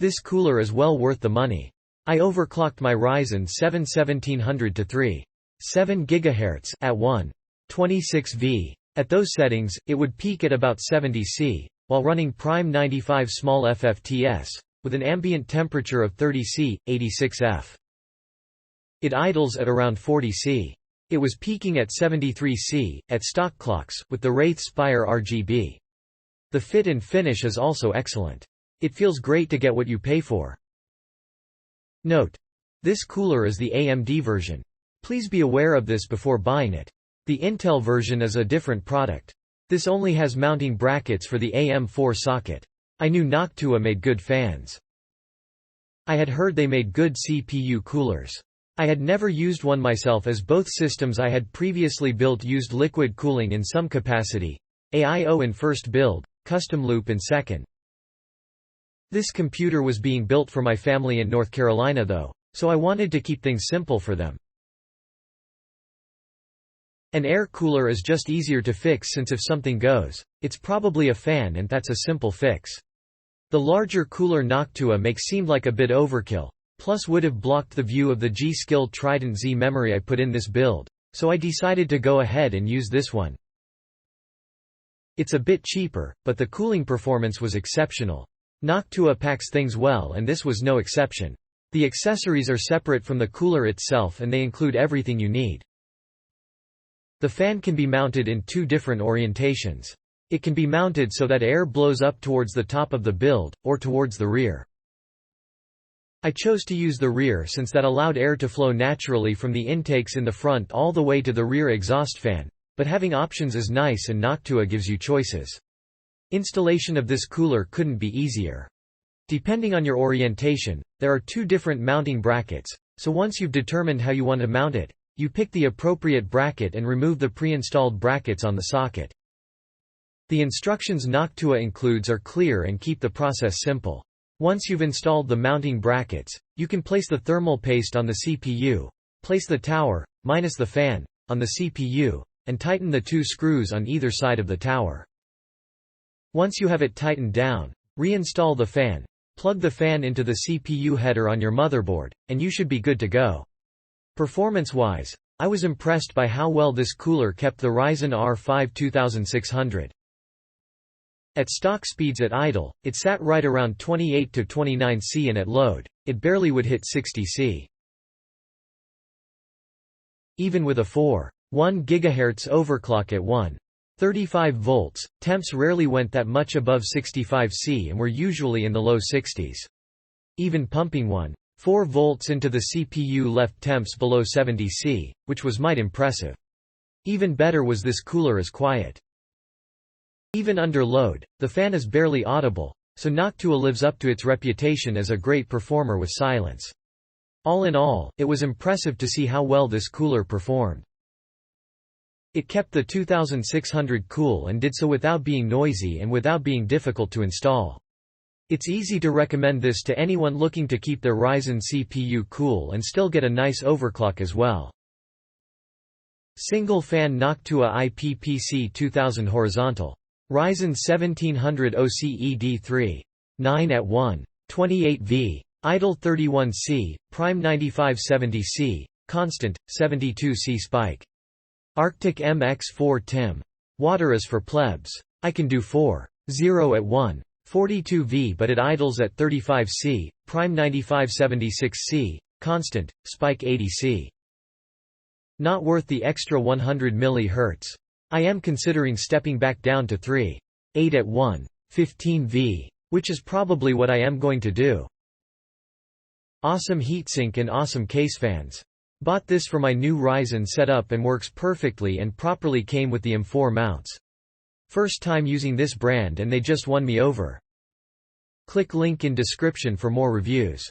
This cooler is well worth the money. I overclocked my Ryzen 7 1700 to 3.7 GHz at 1.26V. At those settings, it would peak at about 70 C, while running Prime 95 small FFTS, with an ambient temperature of 30 C, 86 F. It idles at around 40 C. It was peaking at 73 C, at stock clocks, with the Wraith Spire RGB. The fit and finish is also excellent. It feels great to get what you pay for. Note: this cooler is the AMD version. Please be aware of this before buying it. The Intel version is a different product. This only has mounting brackets for the AM4 socket. I knew Noctua made good fans. I had heard they made good CPU coolers. I had never used one myself as both systems I had previously built used liquid cooling in some capacity. AIO in first build, custom loop in second. This computer was being built for my family in North Carolina though, so I wanted to keep things simple for them. An air cooler is just easier to fix since if something goes, it's probably a fan and that's a simple fix. The larger cooler Noctua makes seemed like a bit overkill, plus would have blocked the view of the G-Skill Trident Z memory I put in this build, so I decided to go ahead and use this one. It's a bit cheaper, but the cooling performance was exceptional. Noctua packs things well and this was no exception. The accessories are separate from the cooler itself and they include everything you need. The fan can be mounted in two different orientations. It can be mounted so that air blows up towards the top of the build, or towards the rear. I chose to use the rear since that allowed air to flow naturally from the intakes in the front all the way to the rear exhaust fan, but having options is nice and Noctua gives you choices. Installation of this cooler couldn't be easier. Depending on your orientation, there are two different mounting brackets, so once you've determined how you want to mount it, you pick the appropriate bracket and remove the pre-installed brackets on the socket. The instructions Noctua includes are clear and keep the process simple. Once you've installed the mounting brackets, you can place the thermal paste on the CPU, place the tower, minus the fan, on the CPU, and tighten the two screws on either side of the tower. Once you have it tightened down, reinstall the fan, plug the fan into the CPU header on your motherboard, and you should be good to go. Performance-wise, I was impressed by how well this cooler kept the Ryzen R5 2600. At stock speeds at idle, it sat right around 28 to 29 C and at load, it barely would hit 60 C. Even with a 4.1 GHz overclock at 1.35 volts, temps rarely went that much above 65 C and were usually in the low 60s. Even pumping 1.4 volts into the CPU left temps below 70 C, which was might impressive. Even better was this cooler is quiet. Even under load, the fan is barely audible, so Noctua lives up to its reputation as a great performer with silence. All in all, it was impressive to see how well this cooler performed. It kept the 2600 cool and did so without being noisy and without being difficult to install. It's easy to recommend this to anyone looking to keep their Ryzen CPU cool and still get a nice overclock as well. Single fan Noctua IPPC 2000 horizontal. Ryzen 1700 OCED 3.9 at 1.28V, idle 31C, prime 9570C, constant, 72C spike. Arctic MX4 TIM. Water is for plebs. I can do 4.0 at 1.42V but it idles at 35C, prime 9576C, constant, spike 80C. Not worth the extra 100 mHz. I am considering stepping back down to 3.8 at 1.15V, which is probably what I am going to do. Awesome heatsink and awesome case fans. Bought this for my new Ryzen setup and works perfectly and properly came with the M4 mounts. First time using this brand and they just won me over. Click link in description for more reviews.